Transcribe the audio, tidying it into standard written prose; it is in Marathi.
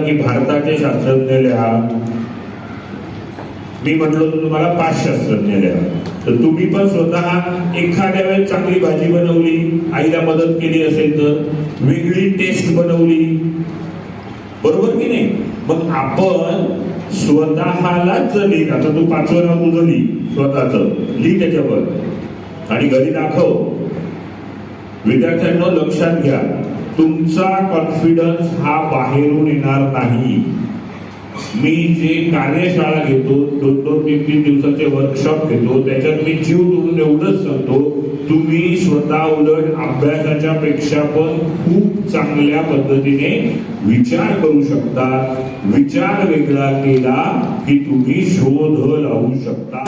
की भारताचे शास्त्रज्ञ लिहा, मी म्हटलो तुम्हाला 5 शास्त्रज्ञ लिहा, तर तुम्ही पण स्वतः एखाद्या वेळेस चांगली भाजी बनवली, आईला मदत केली असेल तर वेगळी टेस्ट बनवली, बरोबर की नाही? मग आपण स्वतःलाच लिही. आता तू 5वं नाव तुझं लिही, स्वतःच लिही त्याच्यावर आणि घरी दाखव. विद्यार्थ्यांना लक्षात घ्या, तुमचा कॉन्फिडन्स हा बाहेरून येणार नाही. मी जे कार्यशाळा घेतो, 2-2, 3-3 दिवसाचे वर्कशॉप घेतो, त्याच्यात मी जीव तोडून एवढंच सांगतो, तुम्ही स्वतः उलट अभ्यासाच्या पेक्षा पण खूप चांगल्या पद्धतीने विचार करू शकता. विचार वेगळा केला की तुम्ही शोध लावू शकता.